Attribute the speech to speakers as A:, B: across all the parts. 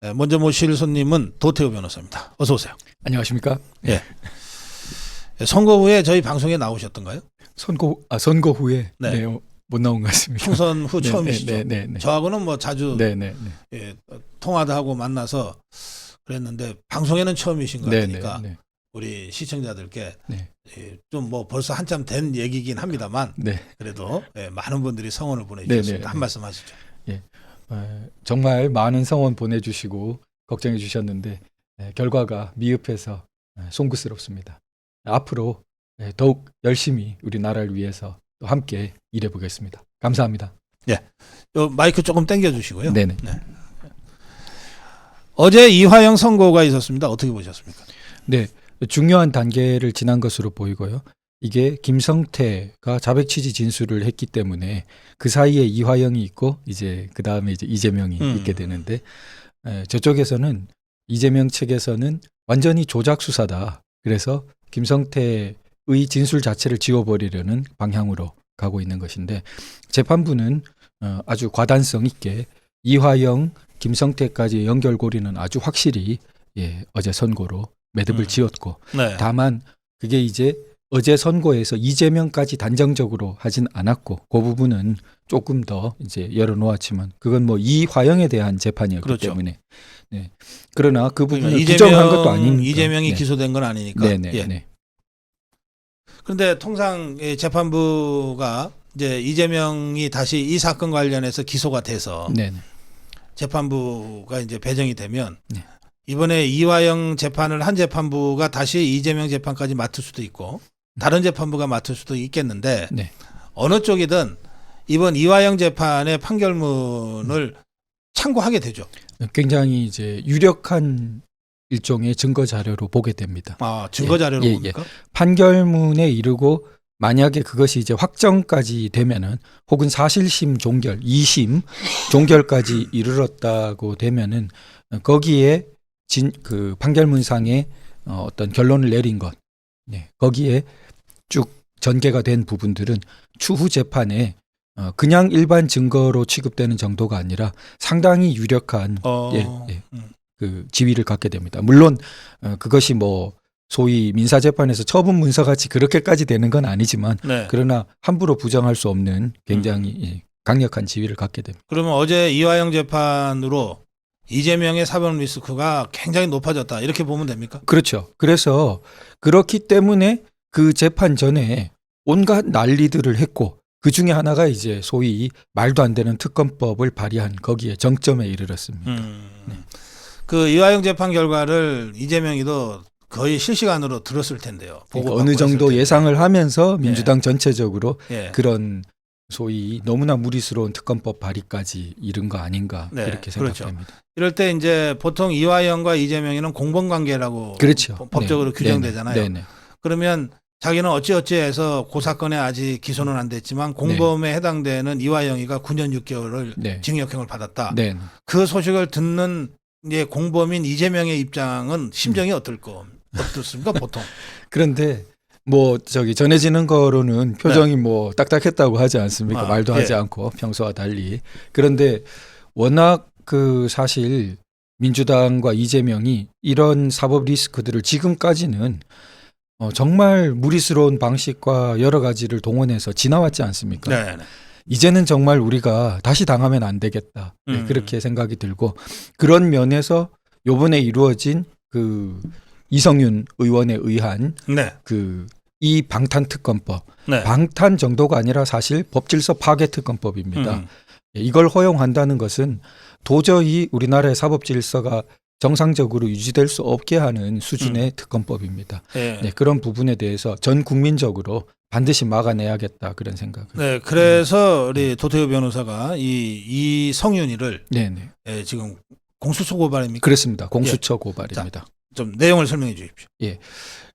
A: 네, 먼저 모실 손님은 도태우 변호사입니다. 어서 오세요.
B: 안녕하십니까?
A: 예. 선거 후에 저희 방송에 나오셨던가요?
B: 선거 후에
A: 네.
B: 네, 못 나온 것 같습니다.
A: 총선 후
B: 네,
A: 처음이시죠?
B: 네.
A: 저하고는 뭐 자주 예, 통화도 하고 만나서 그랬는데 방송에는 처음이신 것 같으니까 우리 시청자들께 예, 좀 뭐 벌써 한참 된 얘기긴 합니다만 그래도 예, 많은 분들이 성원을 보내주셨습니다. 한 말씀 하시죠.
B: 예. 정말 많은 성원 보내주시고 걱정해 주셨는데 결과가 미흡해서 송구스럽습니다. 앞으로 더욱 열심히 우리나라를 위해서 또 함께 일해 보겠습니다. 감사합니다.
A: 예, 요 마이크 조금 당겨 주시고요.
B: 네네.
A: 네. 어제 이화영 선고가 있었습니다. 어떻게 보셨습니까?
B: 네, 중요한 단계를 지난 것으로 보이고요. 이게 김성태가 자백 취지 진술을 했기 때문에 그 사이에 이화영이 있고 이제 그 다음에 이제 이재명이 있게 되는데 저쪽에서는 이재명 측에서는 완전히 조작 수사다. 그래서 김성태의 진술 자체를 지워버리려는 방향으로 가고 있는 것인데 재판부는 아주 과단성 있게 이화영, 김성태까지 연결고리는 아주 확실히 어제 선고로 매듭을 지었고 다만 그게 이제 어제 선고에서 이재명까지 단정적으로 하진 않았고 그 부분은 조금 더 이제 열어놓았지만 그건 뭐 이화영에 대한 재판이었기 때문에 그러나 그 부분을 부정한 것도 아니니까
A: 이재명이 기소된 건 아니니까. 그런데 통상 재판부가 이제 이재명이 다시 이 사건 관련해서 기소가 돼서 재판부가 이제 배정이 되면 이번에 이화영 재판을 한 재판부가 다시 이재명 재판까지 맡을 수도 있고 다른 재판부가 맡을 수도 있겠는데 어느 쪽이든 이번 이화영 재판의 판결문을 참고하게 되죠.
B: 굉장히 이제 유력한 일종의 증거 자료로 보게 됩니다.
A: 아, 증거 자료로 봅니까?
B: 판결문에 이르고 만약에 그것이 이제 확정까지 되면은 혹은 사실심 종결, 2심 종결까지 이르렀다고 되면은 거기에 그 판결문상에 어떤 결론을 내린 것, 거기에 쭉 전개가 된 부분들은 추후 재판에 그냥 일반 증거로 취급되는 정도가 아니라 상당히 유력한 그 지위를 갖게 됩니다. 물론 그것이 뭐 소위 민사재판에서 처분 문서같이 그렇게까지 되는 건 아니지만 그러나 함부로 부정할 수 없는 굉장히 강력한 지위를 갖게 됩니다.
A: 그러면 어제 이화영 재판으로 이재명의 사법 리스크가 굉장히 높아졌다 이렇게 보면 됩니까?
B: 그렇죠. 그래서 그렇기 때문에 그 재판 전에 온갖 난리들을 했고 그 중에 하나가 이제 소위 말도 안 되는 특검법을 발의한 거기에 정점에 이르렀습니다.
A: 그 이화영 재판 결과를 이재명이도 거의 실시간으로 들었을 텐데요.
B: 그러니까 어느 정도 예상을 하면서 민주당 전체적으로 그런 소위 너무나 무리스러운 특검법 발의까지 이른 거 아닌가 그렇게 생각됩니다.
A: 이럴 때 이제 보통 이화영과 이재명이는 공범관계라고 법적으로 규정되잖아요. 그러면 자기는 어찌어찌해서 그 사건에 아직 기소는 안 됐지만 공범에 해당되는 이화영이가 9년 6개월을 징역형을 받았다. 그 소식을 듣는 이제 공범인 이재명의 입장은 심정이 어떻습니까 보통?
B: 그런데 뭐 전해지는 거로는 표정이 뭐 딱딱했다고 하지 않습니까? 말도 하지 않고 평소와 달리. 그런데 워낙 그 사실 민주당과 이재명이 이런 사법 리스크들을 지금까지는 정말 무리스러운 방식과 여러 가지를 동원해서 지나왔지 않습니까? 이제는 정말 우리가 다시 당하면 안 되겠다. 그렇게 생각이 들고 그런 면에서 요번에 이루어진 그 이성윤 의원에 의한 그 이 방탄특검법 방탄 정도가 아니라 사실 법질서 파괴 특검법입니다. 이걸 허용한다는 것은 도저히 우리나라의 사법질서가 정상적으로 유지될 수 없게 하는 수준의 특검법입니다. 그런 부분에 대해서 전 국민적으로 반드시 막아내야겠다 그런 생각을.
A: 그래서 우리 도태우 변호사가 이 성윤이를 지금 공수처 고발입니까?
B: 그렇습니다. 공수처 고발입니다.
A: 자, 좀 내용을 설명해 주십시오.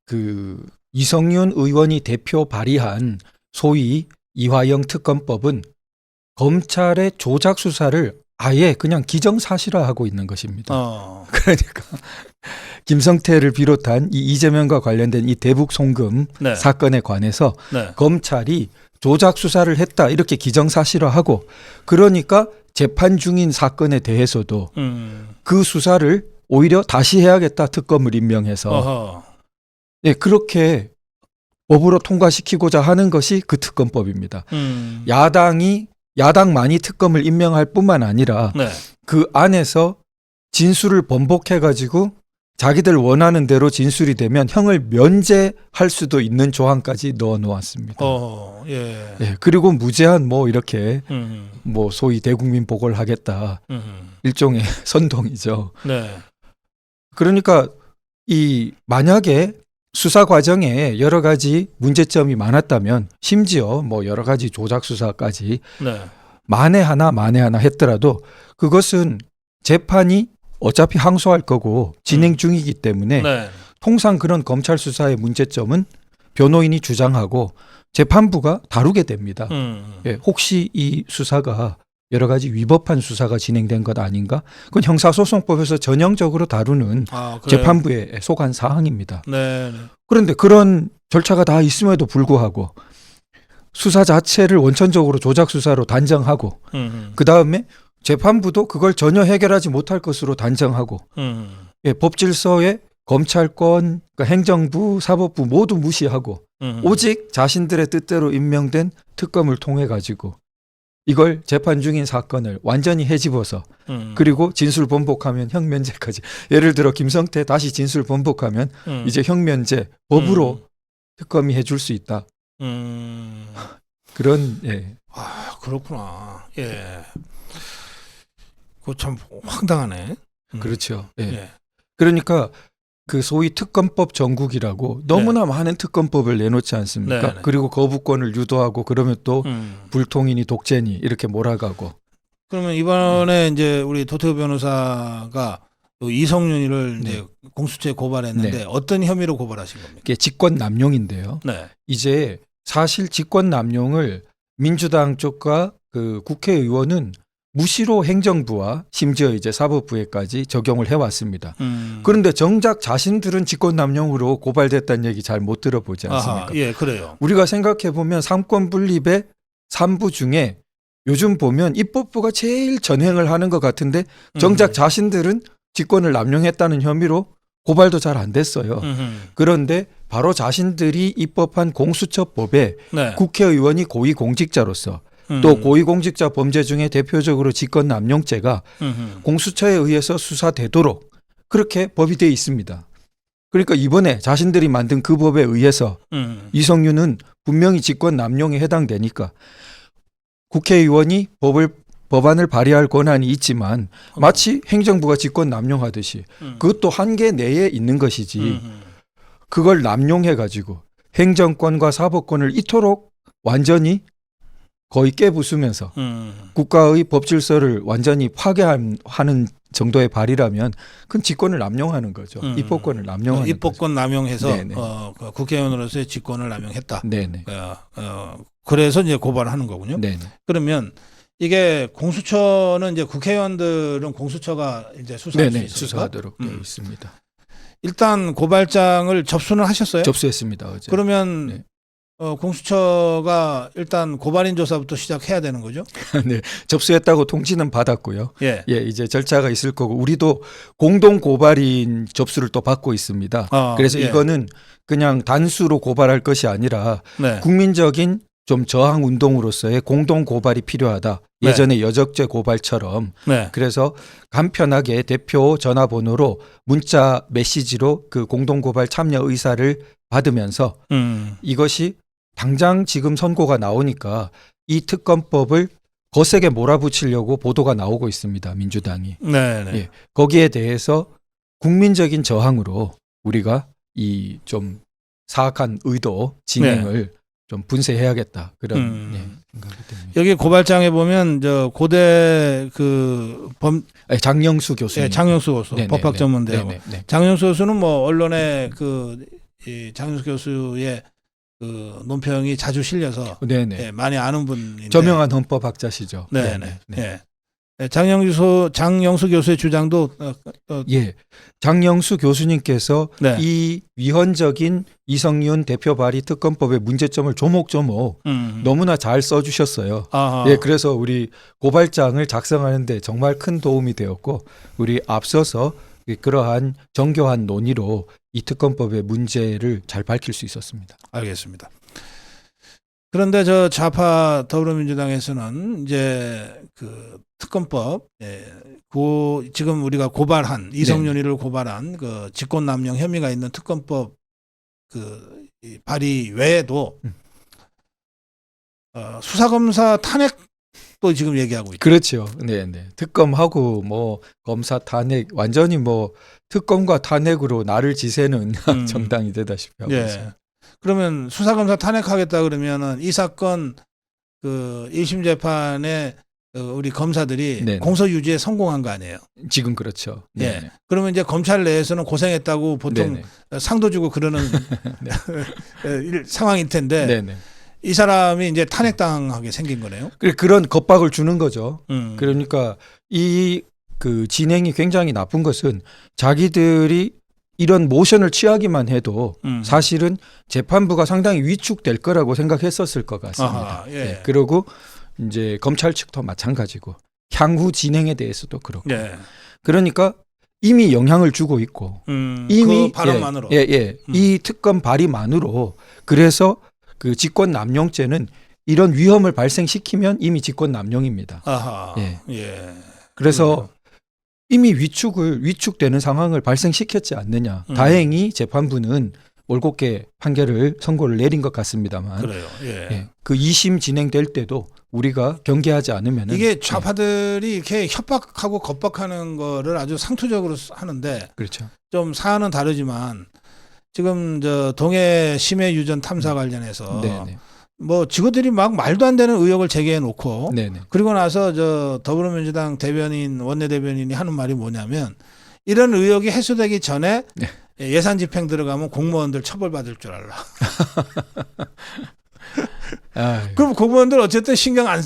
B: 그 이성윤 의원이 대표 발의한 소위 이화영 특검법은 검찰의 조작 수사를 아예 그냥 기정사실화하고 있는 것입니다. 그러니까 김성태를 비롯한 이 이재명과 관련된 이 대북 송금 사건에 관해서 검찰이 조작 수사를 했다 이렇게 기정사실화하고 그러니까 재판 중인 사건에 대해서도 그 수사를 오히려 다시 해야겠다 특검을 임명해서
A: 어허.
B: 예, 그렇게 법으로 통과시키고자 하는 것이 그 특검법입니다. 야당만이 특검을 임명할 뿐만 아니라
A: 네.
B: 그 안에서 진술을 번복해가지고 자기들 원하는 대로 진술이 되면 형을 면제할 수도 있는 조항까지 넣어 놓았습니다.
A: 예.
B: 예, 그리고 무제한 뭐 이렇게 뭐 소위 대국민 보고를 하겠다. 일종의 선동이죠.
A: 네.
B: 그러니까 이 만약에 수사 과정에 여러 가지 문제점이 많았다면 심지어 뭐 여러 가지 조작 수사까지
A: 네.
B: 만에 하나 했더라도 그것은 재판이 어차피 항소할 거고 진행 중이기 때문에
A: 네.
B: 통상 그런 검찰 수사의 문제점은 변호인이 주장하고 재판부가 다루게 됩니다. 예, 혹시 이 수사가 여러 가지 위법한 수사가 진행된 것 아닌가? 그건 형사소송법에서 전형적으로 다루는 재판부의 소관 사항입니다.
A: 네.
B: 그런데 그런 절차가 다 있음에도 불구하고 수사 자체를 원천적으로 조작 수사로 단정하고 그 다음에 재판부도 그걸 전혀 해결하지 못할 것으로 단정하고 예, 법질서에 검찰권, 그러니까 행정부, 사법부 모두 무시하고 오직 자신들의 뜻대로 임명된 특검을 통해 가지고 이걸 재판 중인 사건을 완전히 헤집어서 그리고 진술 번복하면 형면제까지 예를 들어 김성태 다시 진술 번복하면 이제 형면제 법으로 특검이 해줄 수 있다. 그런 예.
A: 아 그렇구나. 예. 그거 참 황당하네.
B: 그렇죠. 예.
A: 예.
B: 그러니까 그 소위 특검법 전국이라고 너무나 많은 특검법을 내놓지 않습니까?
A: 네.
B: 그리고 거부권을 유도하고 그러면 또 불통이니 독재니 이렇게 몰아가고.
A: 그러면 이번에 이제 우리 도태우 변호사가 이성윤이를 이제 공수처에 고발했는데 어떤 혐의로 고발하신 겁니까?
B: 이게 직권 남용인데요.
A: 네.
B: 이제 사실 직권 남용을 민주당 쪽과 그 국회의원은 무시로 행정부와 심지어 이제 사법부에까지 적용을 해왔습니다. 그런데 정작 자신들은 직권남용으로 고발됐다는 얘기 잘 못 들어보지 않습니까?
A: 아하, 예, 그래요.
B: 우리가 생각해 보면 삼권 분립의 3부 중에 요즘 보면 입법부가 제일 전횡을 하는 것 같은데 정작 자신들은 직권을 남용했다는 혐의로 고발도 잘 안 됐어요. 그런데 바로 자신들이 입법한 공수처법에 국회의원이 고위공직자로서 또 고위공직자 범죄 중에 대표적으로 직권남용죄가 공수처에 의해서 수사되도록 그렇게 법이 돼 있습니다. 그러니까 이번에 자신들이 만든 그 법에 의해서 이성윤은 분명히 직권남용에 해당되니까 국회의원이 법안을 발의할 권한이 있지만 마치 행정부가 직권남용하듯이 그것도 한계 내에 있는 것이지 그걸 남용해가지고 행정권과 사법권을 이토록 완전히 거의 깨부수면서 국가의 법질서를 완전히 파괴하는 정도의 발의라면 그건 직권을 남용하는 거죠. 입법권을 남용하는
A: 입법권
B: 거죠.
A: 남용해서 그 국회의원으로서의 직권을 남용했다. 그래서 이제 고발을 하는 거군요.
B: 네네.
A: 그러면 이게 공수처는 이제 국회의원들은 공수처가 이제 수사할 수 있습니까?
B: 수사하도록 되어 있습니다.
A: 일단 고발장을 접수는 하셨어요?
B: 접수했습니다. 어제.
A: 그러면 공수처가 일단 고발인 조사부터 시작해야 되는 거죠?
B: 네, 접수했다고 통지는 받았고요.
A: 예,
B: 이제 절차가 있을 거고 우리도 공동 고발인 접수를 또 받고 있습니다. 그래서 이거는 그냥 단수로 고발할 것이 아니라 국민적인 좀 저항 운동으로서의 공동 고발이 필요하다. 예전에 여적죄 고발처럼. 그래서 간편하게 대표 전화번호로 문자 메시지로 그 공동 고발 참여 의사를 받으면서 이것이 당장 지금 선고가 나오니까 이 특검법을 거세게 몰아붙이려고 보도가 나오고 있습니다. 민주당이. 예, 거기에 대해서 국민적인 저항으로 우리가 이 좀 사악한 의도 진행을 좀 분쇄해야겠다. 그런 생각이 듭니다.
A: 여기 고발장에 보면 저 고대
B: 장영수 교수.
A: 장영수 교수 법학전문대학. 장영수 교수는 뭐 언론에 이 장영수 교수의 그 논평이 자주 실려서 많이 아는 분인데
B: 저명한 헌법학자시죠.
A: 네. 장영수 교수의 주장도
B: 예, 장영수 교수님께서
A: 네.
B: 이 위헌적인 이성윤 대표 발의 특검법의 문제점을 조목조목 너무나 잘 써주셨어요.
A: 아하.
B: 예, 그래서 우리 고발장을 작성하는데 정말 큰 도움이 되었고, 우리 앞서서 그러한 정교한 논의로 이 특검법의 문제를 잘 밝힐 수 있었습니다.
A: 알겠습니다. 그런데 저 좌파 더불어민주당에서는 이제 그 특검법, 지금 우리가 고발한 이성윤이를 고발한 그 직권남용 혐의가 있는 특검법 그 발의 외에도 수사검사 탄핵도 지금 얘기하고 있죠.
B: 그렇죠. 네. 특검하고 뭐 검사 탄핵, 완전히 뭐 특검과 탄핵으로 나를 지새는 정당이 되다시피 하고 있어요.
A: 그러면 수사검사 탄핵하겠다 그러면은 이 사건 그 1심 재판에 우리 검사들이
B: 네네.
A: 공소 유지에 성공한 거 아니에요?
B: 지금 그렇죠.
A: 네. 그러면 이제 검찰 내에서는 고생했다고 보통
B: 네네.
A: 상도 주고 그러는 상황일 텐데
B: 네네.
A: 이 사람이 이제 탄핵당하게 생긴 거네요.
B: 그런 겁박을 주는 거죠.
A: 그러니까
B: 이 그 진행이 굉장히 나쁜 것은 자기들이 이런 모션을 취하기만 해도 사실은 재판부가 상당히 위축될 거라고 생각했었을 것 같습니다.
A: 아하, 예.
B: 네. 그리고 이제 검찰 측도 마찬가지고 향후 진행에 대해서도 그렇고.
A: 예.
B: 그러니까 이미 영향을 주고 있고 이미
A: 그 발언만으로
B: 이 특검 발의만으로 그래서 그 직권남용죄는 이런 위험을 발생시키면 이미 직권남용입니다.
A: 아하.
B: 예. 그래서 이미 위축되는 상황을 발생시켰지 않느냐. 다행히 재판부는 올곧게 선고를 내린 것 같습니다만.
A: 그래요. 예.
B: 그 2심 진행될 때도 우리가 경계하지 않으면
A: 이게 좌파들이 이렇게 협박하고 겁박하는 거를 아주 상투적으로 하는데
B: 그렇죠.
A: 좀 사안은 다르지만 지금 저 동해 심해 유전 탐사 관련해서 뭐 직원들이 막 말도 안 되는 의혹을 제기해 놓고 그리고 나서 저 더불어민주당 대변인 원내대변인이 하는 말이 뭐냐면 이런 의혹이 해소되기 전에 예산 집행 들어가면 공무원들 처벌받을 줄 알라. 그럼 공무원들 어쨌든 신경 안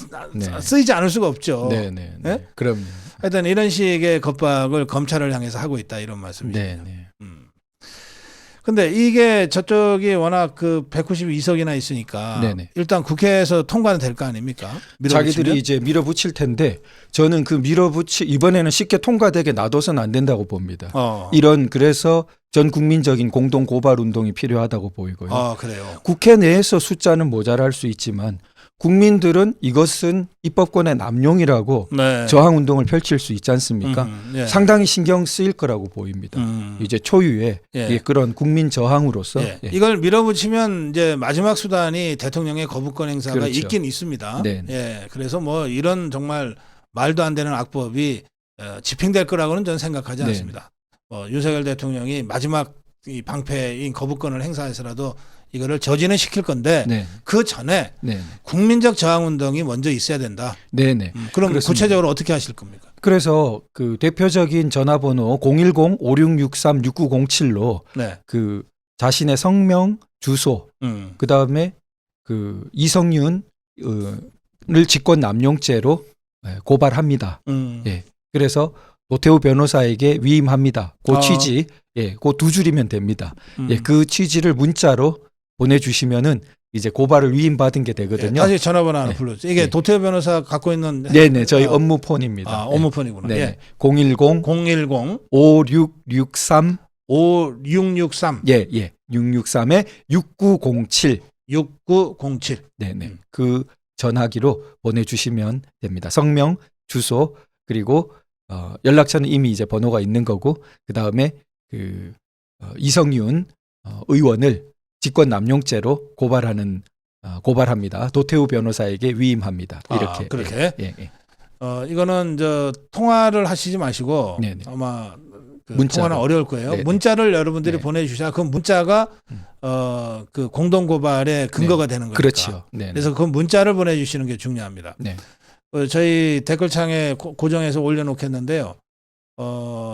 A: 쓰이지 않을 수가 없죠.
B: 네? 그럼요.
A: 하여튼 이런 식의 겁박을 검찰을 향해서 하고 있다 이런 말씀이시죠. 근데 이게 저쪽이 워낙 그 192석이나 있으니까 일단 국회에서 통과는 될 거 아닙니까?
B: 자기들이 이제 밀어붙일 텐데 저는 그 이번에는 쉽게 통과되게 놔둬서는 안 된다고 봅니다. 그래서 전 국민적인 공동 고발 운동이 필요하다고 보이고요.
A: 그래요.
B: 국회 내에서 숫자는 모자랄 수 있지만 국민들은 이것은 입법권의 남용이라고 저항 운동을 펼칠 수 있지 않습니까? 상당히 신경 쓰일 거라고 보입니다. 이제 초유의 그런 국민 저항으로서
A: 이걸 밀어붙이면 이제 마지막 수단이 대통령의 거부권 행사가 있긴 있습니다. 그래서 뭐 이런 정말 말도 안 되는 악법이 집행될 거라고는 저는 생각하지 않습니다. 윤석열 대통령이 마지막 이 방패인 거부권을 행사해서라도 이거를 저지는 시킬 건데 그 전에 국민적 저항 운동이 먼저 있어야 된다. 그럼 그렇습니다. 구체적으로 어떻게 하실 겁니까?
B: 그래서 그 대표적인 전화번호 010-5663-6907로 그 자신의 성명, 주소, 그 다음에 그 이성윤을 직권남용죄로 고발합니다. 그래서 노태우 변호사에게 위임합니다. 그 취지, 그 두 줄이면 됩니다. 그 취지를 문자로 보내주시면은 이제 고발을 위임받은 게 되거든요.
A: 다시 전화번호 하나 불러주세요. 이게 도태우 변호사 갖고 있는
B: 저희 업무폰입니다.
A: 업무폰이구나.
B: 010 5663
A: 5663
B: 663에 6907
A: 6907
B: 그 전화기로 보내주시면 됩니다. 성명, 주소 그리고 연락처는 이미 이제 번호가 있는 거고 그 다음에 그 이성윤 의원을 직권남용죄로 고발합니다. 도태우 변호사에게 위임합니다. 이렇게.
A: 그렇게. 이거는 저 통화를 하시지 마시고 아마 통화는 어려울 거예요. 문자를 여러분들이 보내주셔야 그 문자가 그 공동 고발의 근거가 되는 거니까.
B: 그렇죠.
A: 그래서 그 문자를 보내주시는 게 중요합니다. 저희 댓글창에 고정해서 올려놓겠는데요.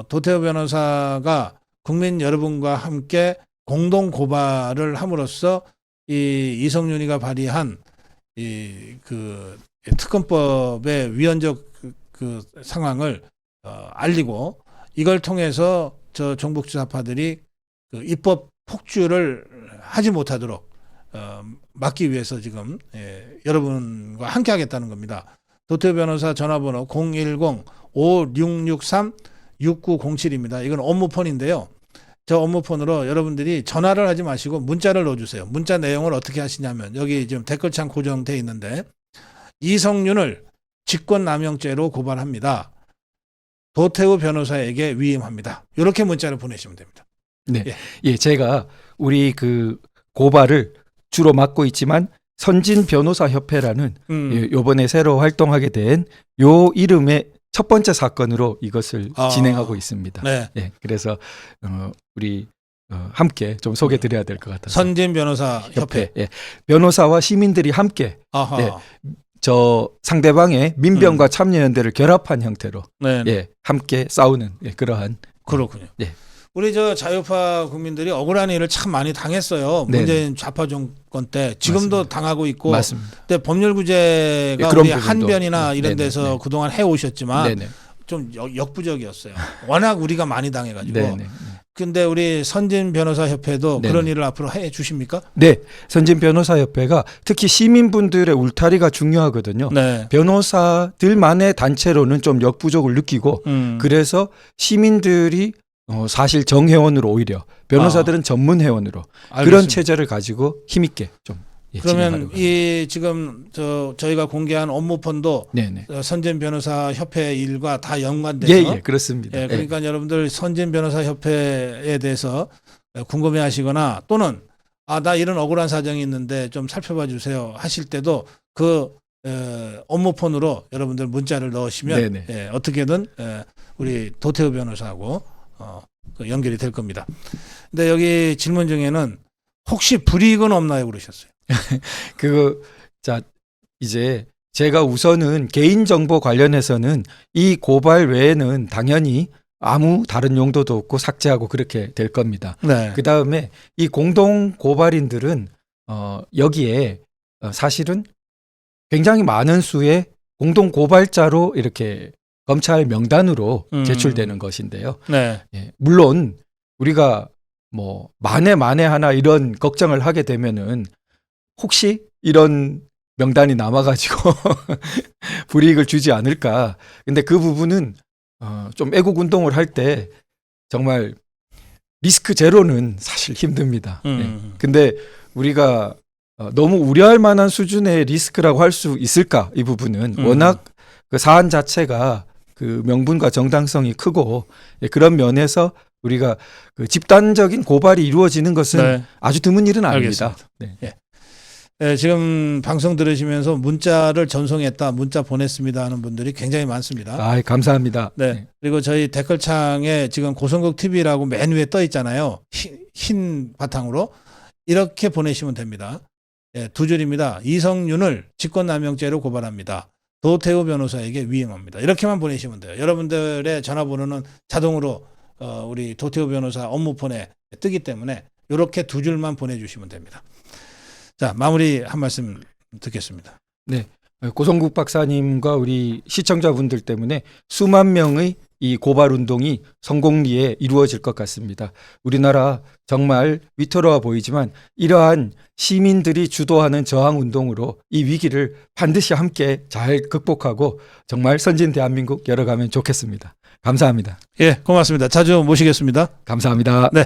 A: 도태우 변호사가 국민 여러분과 함께 공동 고발을 함으로써 이 이성윤이가 발의한 이 그 특검법의 위헌적 그 상황을 알리고 이걸 통해서 저 종북주사파들이 그 입법 폭주를 하지 못하도록 막기 위해서 지금 여러분과 함께 하겠다는 겁니다. 도태우 변호사 전화번호 010-5663-6907입니다. 이건 업무폰인데요. 저 업무폰으로 여러분들이 전화를 하지 마시고 문자를 넣어주세요. 문자 내용을 어떻게 하시냐면 여기 지금 댓글창 고정되어 있는데 이성윤을 직권남용죄로 고발합니다. 도태우 변호사에게 위임합니다. 이렇게 문자를 보내시면 됩니다.
B: 네, 예, 제가 우리 그 고발을 주로 맡고 있지만 선진 변호사 협회라는 요번에 새로 활동하게 된 요 이름의 첫 번째 사건으로 이것을 진행하고 있습니다.
A: 네.
B: 예, 그래서 우리 함께 좀 소개드려야 될 것 같아서.
A: 선진 변호사 협회.
B: 예, 변호사와 시민들이 함께 예, 저 상대방의 민병과 참여연대를 결합한 형태로 예, 함께 싸우는 그러한.
A: 그렇군요.
B: 예.
A: 우리 저 자유파 국민들이 억울한 일을 참 많이 당했어요. 문재인 좌파 정권 때 지금도 맞습니다. 당하고 있고.
B: 맞습니다.
A: 근데 법률구제가
B: 예,
A: 우리 한변이나 이런 데서 그동안 해오셨지만
B: 네네.
A: 좀 역부족이었어요. 워낙 우리가 많이 당해가지고. 근데 우리 선진 변호사 협회도 그런 일을 앞으로 해 주십니까?
B: 네, 선진 변호사 협회가 특히 시민분들의 울타리가 중요하거든요.
A: 네.
B: 변호사들만의 단체로는 좀 역부족을 느끼고 그래서 시민들이 사실 정회원으로 오히려 변호사들은 전문 회원으로 그런 체제를 가지고 힘있게 좀
A: 그러면 이 지금 저희가 공개한 업무폰도 선진 변호사 협회 일과 다 연관돼서
B: 예, 그렇습니다.
A: 예, 그러니까 여러분들 선진 변호사 협회에 대해서 궁금해하시거나 또는 나 이런 억울한 사정이 있는데 좀 살펴봐 주세요 하실 때도 그 업무폰으로 여러분들 문자를 넣으시면 예, 어떻게든 우리 도태우 변호사하고 그 연결이 될 겁니다. 근데 여기 질문 중에는 혹시 불이익은 없나요? 그러셨어요.
B: 자, 이제 제가 우선은 개인정보 관련해서는 이 고발 외에는 당연히 아무 다른 용도도 없고 삭제하고 그렇게 될 겁니다.
A: 네.
B: 그 다음에 이 공동 고발인들은 여기에 사실은 굉장히 많은 수의 공동 고발자로 이렇게 검찰 명단으로 제출되는 것인데요.
A: 네.
B: 예, 물론 우리가 뭐 만에 하나 이런 걱정을 하게 되면은 혹시 이런 명단이 남아가지고 불이익을 주지 않을까. 근데 그 부분은 좀 애국 운동을 할 때 정말 리스크 제로는 사실 힘듭니다. 근데 우리가 너무 우려할 만한 수준의 리스크라고 할 수 있을까? 이 부분은 워낙 그 사안 자체가 그 명분과 정당성이 크고 그런 면에서 우리가 그 집단적인 고발이 이루어지는 것은 아주 드문 일은 아닙니다.
A: 네, 지금 방송 들으시면서 문자를 전송했다, 문자 보냈습니다 하는 분들이 굉장히 많습니다.
B: 감사합니다.
A: 네. 그리고 저희 댓글창에 지금 고성국 TV라고 맨 위에 떠 있잖아요. 흰 바탕으로 이렇게 보내시면 됩니다. 네, 두 줄입니다. 이성윤을 직권남용죄로 고발합니다. 도태우 변호사에게 위임합니다. 이렇게만 보내시면 돼요. 여러분들의 전화번호는 자동으로 우리 도태우 변호사 업무폰에 뜨기 때문에 이렇게 두 줄만 보내주시면 됩니다. 자, 마무리 한 말씀 듣겠습니다.
B: 네, 고성국 박사님과 우리 시청자분들 때문에 수만 명의 이 고발 운동이 성공리에 이루어질 것 같습니다. 우리나라 정말 위태로워 보이지만 이러한 시민들이 주도하는 저항 운동으로 이 위기를 반드시 함께 잘 극복하고 정말 선진 대한민국 열어가면 좋겠습니다. 감사합니다.
A: 예, 고맙습니다. 자주 모시겠습니다.
B: 감사합니다.
A: 네.